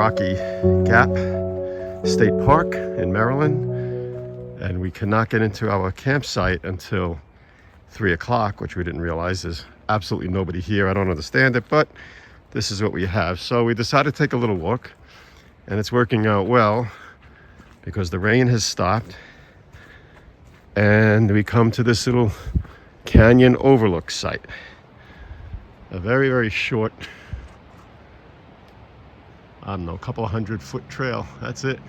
Rocky Gap State Park in Maryland, and we cannot get into our campsite until 3 o'clock, which we didn't realize. There's absolutely nobody here. I don't understand it, but this is what we have. So we decided to take a little walk, and it's working out well because the rain has stopped, and we come to this little canyon overlook site. A very, very short, I don't know, a couple 100-foot trail. That's it.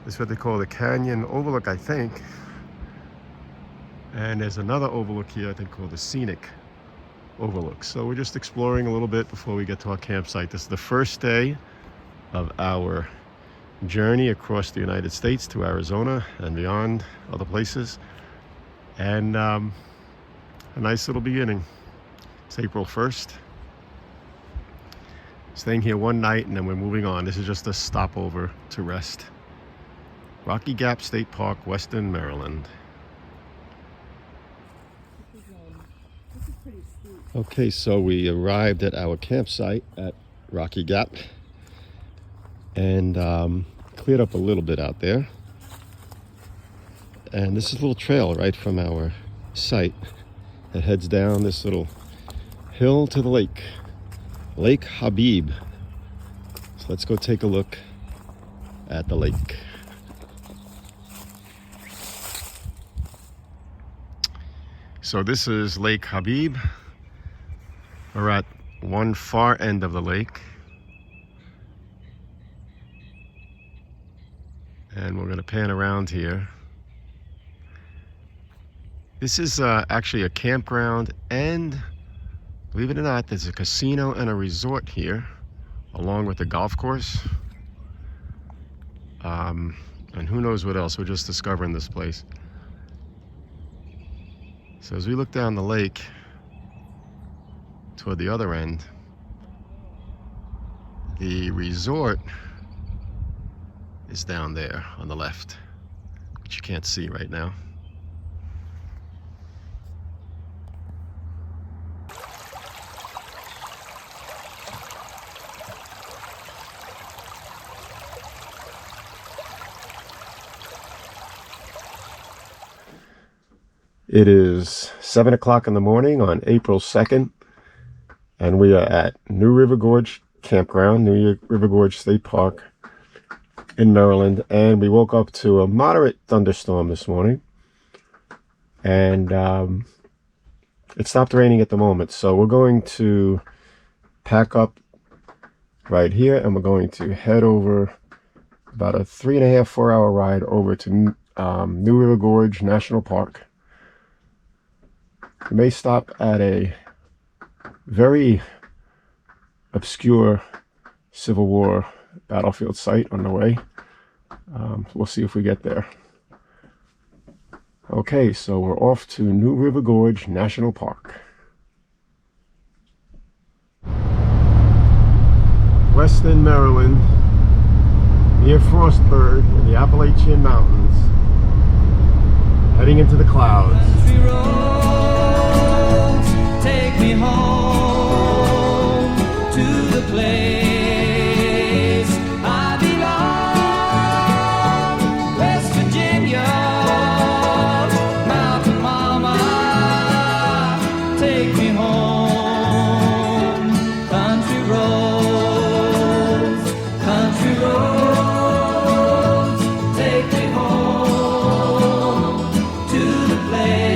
This is what they call the canyon overlook, I think. And there's another overlook here, I think, called the scenic overlook. So we're just exploring a little bit before we get to our campsite. This is the first day of our journey across the United States to Arizona and beyond, other places. And a nice little beginning. It's April 1st. Staying here one night and then we're moving on. This is just a stopover to rest. Rocky Gap State Park, Weston, Maryland. Okay, so we arrived at our campsite at Rocky Gap and cleared up a little bit out there. And this is a little trail right from our site that heads down this little hill to the lake, Lake Habib. So let's go take a look at the lake. So this is Lake Habib. We're at one far end of the lake. And we're going to pan around here. This is actually a campground, and believe it or not, there's a casino and a resort here, along with the golf course. And who knows what else. We're just discovering this place. So as we look down the lake toward the other end, the resort is down there on the left, which you can't see right now. It is 7 o'clock in the morning on April 2nd, and we are at New River Gorge Campground, New River Gorge State Park in Maryland, and we woke up to a moderate thunderstorm this morning, and it stopped raining at the moment. So we're going to pack up right here, and we're going to head over about a 3.5, 4-hour ride over to New River Gorge National Park. We may stop at a very obscure Civil War battlefield site on the way. We'll see if we get there. Okay, so we're off to New River Gorge National Park. Weston, Maryland, near Frostburg in the Appalachian Mountains, heading into the clouds. Take me home to the place I belong, West Virginia, Mountain Mama, take me home, country roads, take me home to the place.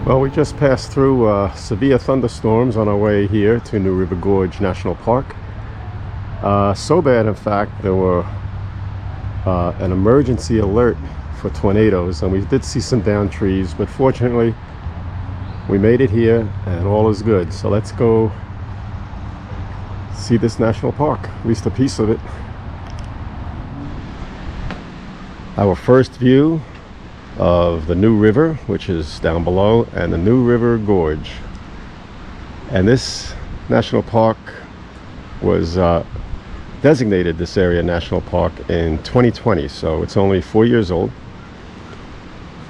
Well, we just passed through severe thunderstorms on our way here to New River Gorge National Park. So bad, in fact, there were an emergency alert for tornadoes, and we did see some downed trees, but fortunately we made it here and all is good. So let's go see this national park, at least a piece of it. our first view of the New River, which is down below, and the New River Gorge. And this national park was designated, this area, national park in 2020, so it's only 4 years old.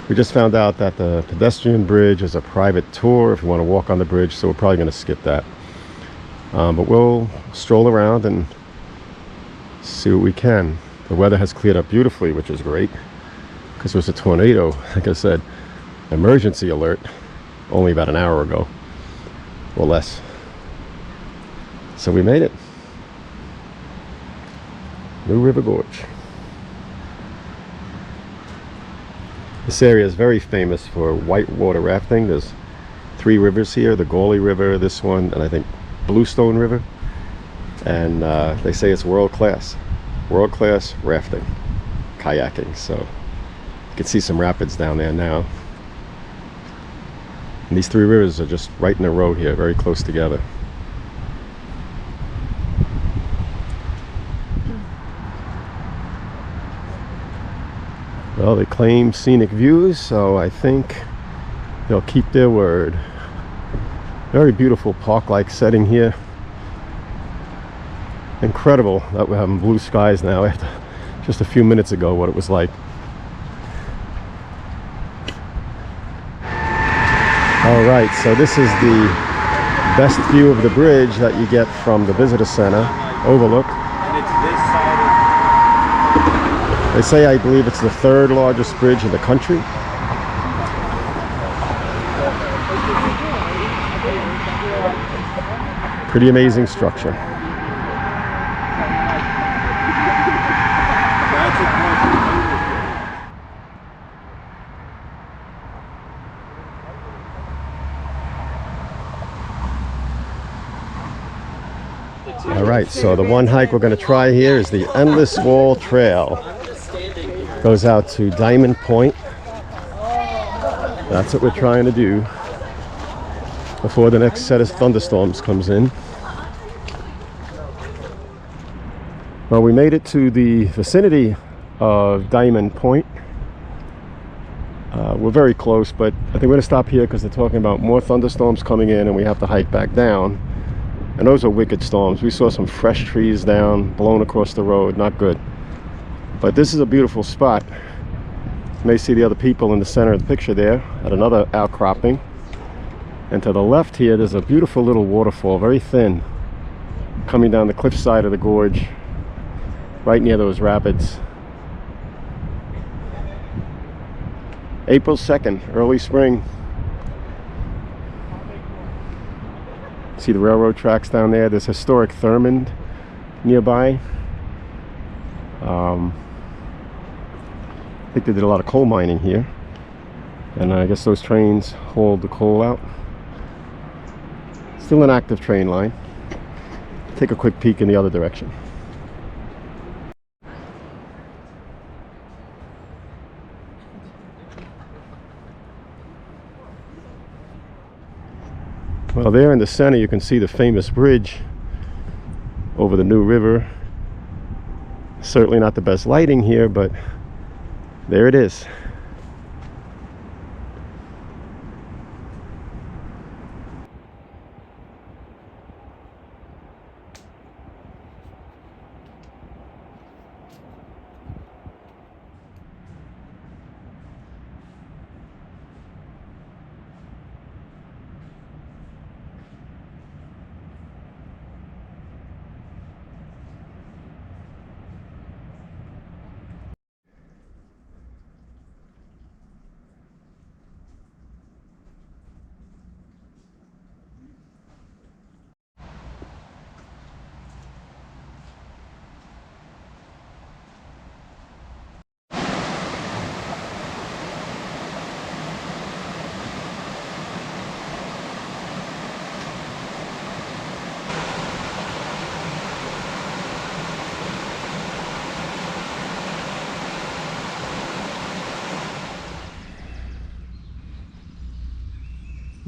We just found out that the pedestrian bridge is a private tour if you want to walk on the bridge, so we're probably going to skip that. But we'll stroll around and see what we can. The weather has cleared up beautifully, which is great, because there was a tornado, like I said, emergency alert only about an hour ago or less. So we made it. New River Gorge. This area is very famous for whitewater rafting. There's 3 rivers here, the Gauley River, this one, and I think Bluestone River. And they say it's world-class rafting, kayaking. So you can see some rapids down there now. And these 3 rivers are just right in a row here, very close together. Well, they claim scenic views, so I think they'll keep their word. Very beautiful park-like setting here. Incredible that we're having blue skies now after just a few minutes ago what it was like. Alright, so this is the best view of the bridge that you get from the visitor center overlook. And it's this side. They say, I believe it's the 3rd largest bridge in the country. Pretty amazing structure. That's All right, so the one hike we're going to try here is the Endless Wall Trail. Goes out to Diamond Point. That's what we're trying to do before the next set of thunderstorms comes in. Well, we made it to the vicinity of Diamond Point. We're very close, but I think we're going to stop here because they're talking about more thunderstorms coming in and we have to hike back down. And those are wicked storms. We saw some fresh trees down, blown across the road, not good. But this is a beautiful spot. You may see the other people in the center of the picture there at another outcropping. And to the left here, there's a beautiful little waterfall, very thin, coming down the cliffside of the gorge, right near those rapids. April 2nd, early spring. See the railroad tracks down there. There's historic Thurmond nearby. I think they did a lot of coal mining here, and I guess those trains hauled the coal out. Still an active train line. Take a quick peek in the other direction. Well, there in the center you can see the famous bridge over the New River. Certainly not the best lighting here, but there it is.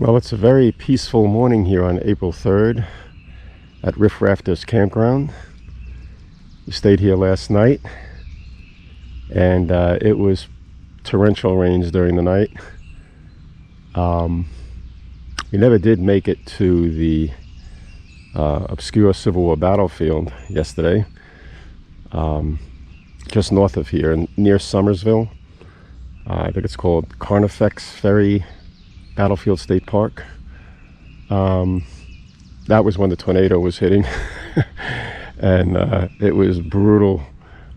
Well, it's a very peaceful morning here on April 3rd at Riff Rafters Campground. We stayed here last night and it was torrential rains during the night. We never did make it to the obscure Civil War battlefield yesterday, just north of here, near Somersville. I think it's called Carnifex Ferry Battlefield State Park. That was when the tornado was hitting, and it was brutal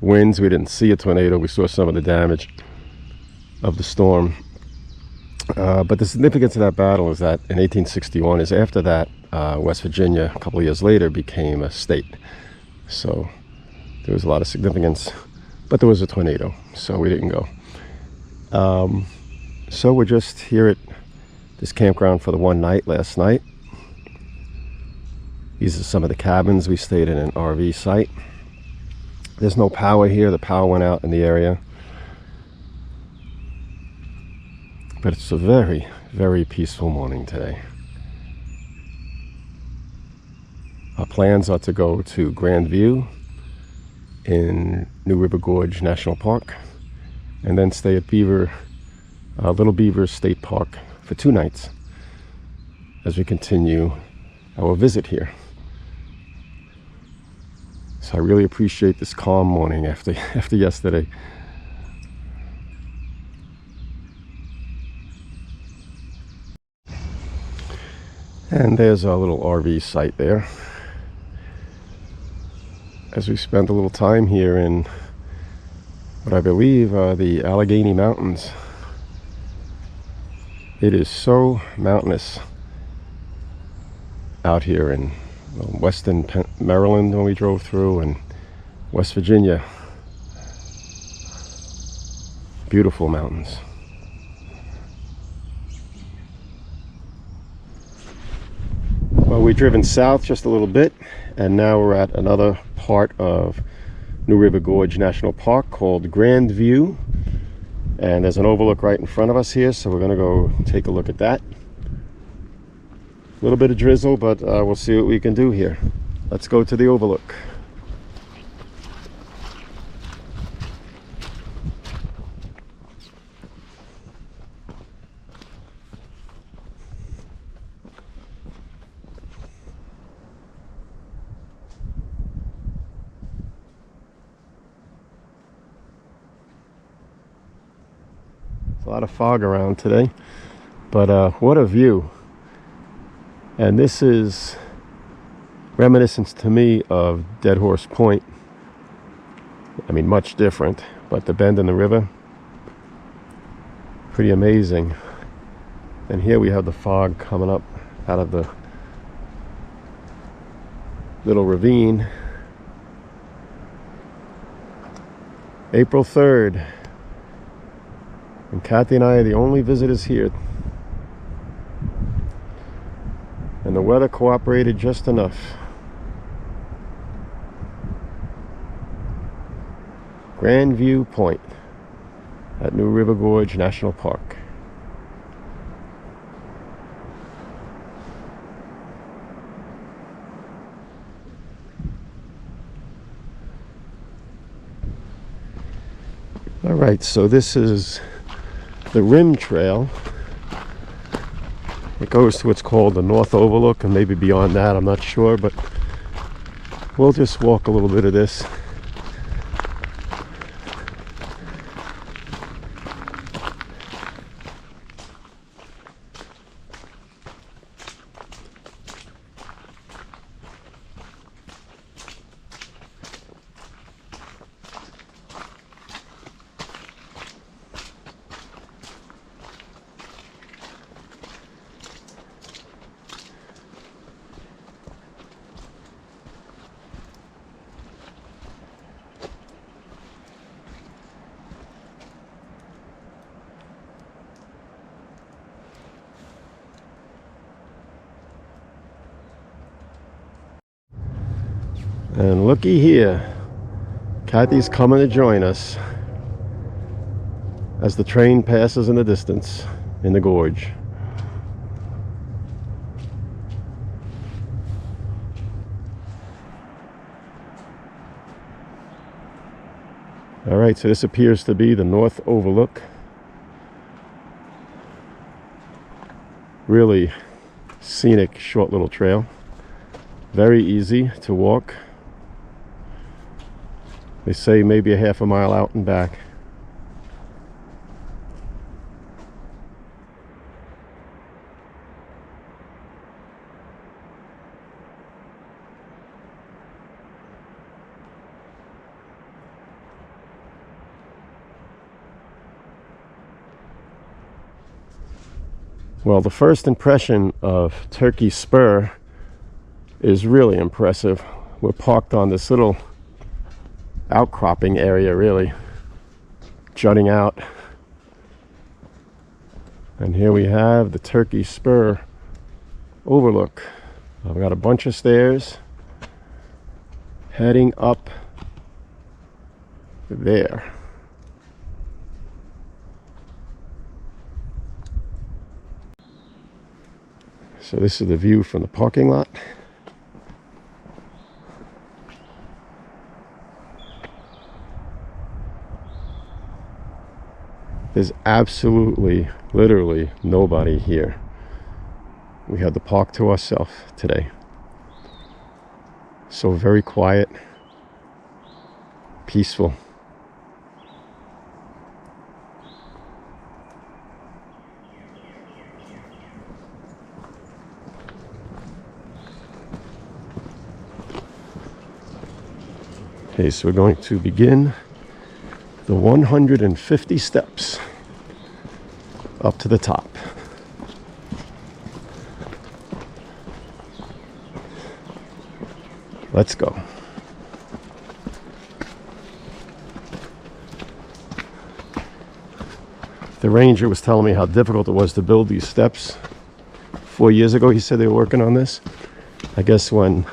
winds. We didn't see a tornado. We saw some of the damage of the storm. But the significance of that battle is that in 1861, is after that, West Virginia, a couple of years later, became a state. So there was a lot of significance, but there was a tornado, so we didn't go. So we're just here at this campground for the one night last night. These are some of the cabins. We stayed in an RV site. There's no power here. The power went out in the area. But it's a very, very peaceful morning today. Our plans are to go to Grand View in New River Gorge National Park, and then stay at Little Beaver State Park for 2 nights as we continue our visit here. So I really appreciate this calm morning after yesterday. And there's our little RV site there. As we spend a little time here in what I believe are the Allegheny Mountains. It is so mountainous out here in western Maryland when we drove through, and West Virginia. Beautiful mountains. Well, we've driven south just a little bit, and now we're at another part of New River Gorge National Park called Grand View, and there's an overlook right in front of us here, so we're going to go take a look at that. A little bit of drizzle, but we'll see what we can do here. Let's go to the overlook. There's a lot of fog around today, but what a view. And this is reminiscent to me of Dead Horse Point. I mean, much different, but the bend in the river, pretty amazing. And here we have the fog coming up out of the little ravine. April 3rd. And Kathy and I are the only visitors here. And the weather cooperated just enough. Grand View Point at New River Gorge National Park. All right, so this is the Rim Trail. It goes to what's called the North Overlook, and maybe beyond that, I'm not sure, but we'll just walk a little bit of this. And looky here, Kathy's coming to join us as the train passes in the distance in the gorge. All right, so this appears to be the North Overlook. Really scenic, short little trail. Very easy to walk. They say maybe a half a mile out and back. Well, the first impression of Turkey Spur is really impressive. We're parked on this little outcropping area, really jutting out. And here we have the Turkey Spur overlook. I've got a bunch of stairs heading up there. So this is the view from the parking lot. There's absolutely, literally nobody here. We had the park to ourselves today. So very quiet, peaceful. Okay, so we're going to begin the 150 steps up to the top. Let's go. The ranger was telling me how difficult it was to build these steps. 4 years ago, he said they were working on this. I guess when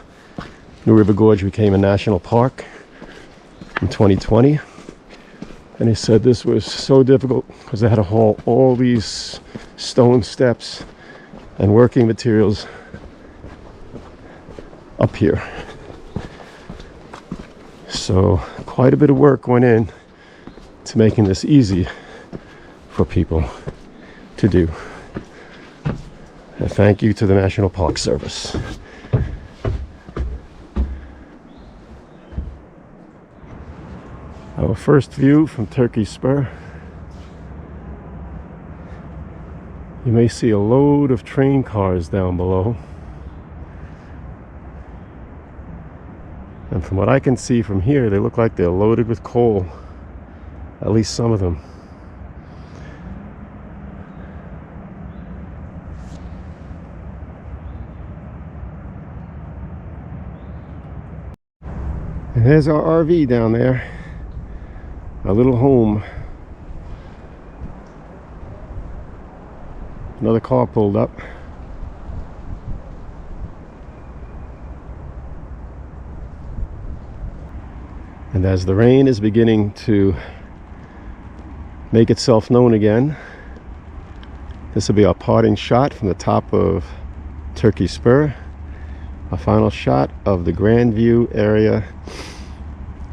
New River Gorge became a national park in 2020. And he said this was so difficult because they had to haul all these stone steps and working materials up here. So quite a bit of work went in to making this easy for people to do. And thank you to the National Park Service. Our first view from Turkey Spur. You may see a load of train cars down below. And from what I can see from here, they look like they're loaded with coal. At least some of them. And there's our RV down there. Our little home. Another car pulled up. And as the rain is beginning to make itself known again, this will be our parting shot from the top of Turkey Spur. A final shot of the Grand View area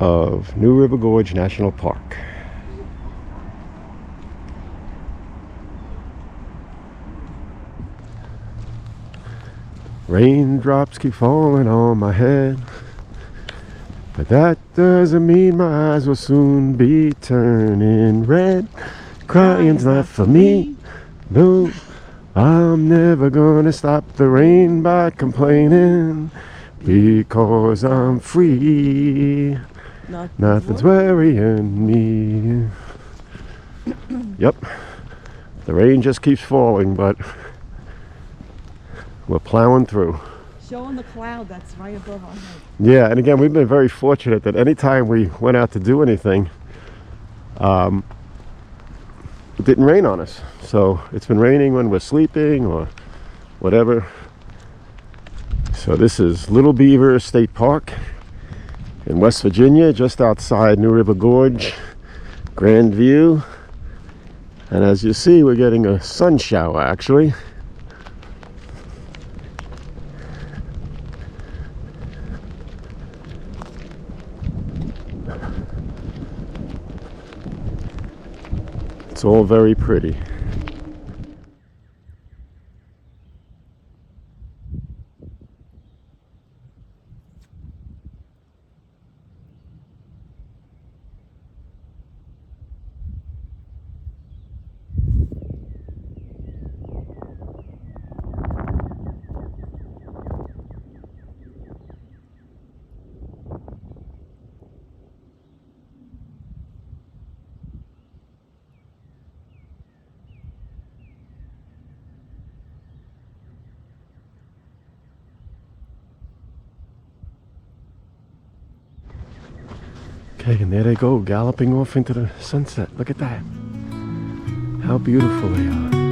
of New River Gorge National Park. Raindrops keep falling on my head, but that doesn't mean my eyes will soon be turning red. Crying's not for me, no. I'm never gonna stop the rain by complaining, because I'm free. Nothing's worrying me. Yep, the rain just keeps falling, but we're plowing through. Showing the cloud that's right above our head. Yeah, and again, we've been very fortunate that anytime we went out to do anything, it didn't rain on us. So it's been raining when we're sleeping or whatever. So this is Little Beaver State Park in West Virginia, just outside New River Gorge, Grand View. And as you see, we're getting a sun shower actually. It's all very pretty. Okay, and there they go, galloping off into the sunset. Look at that. How beautiful they are.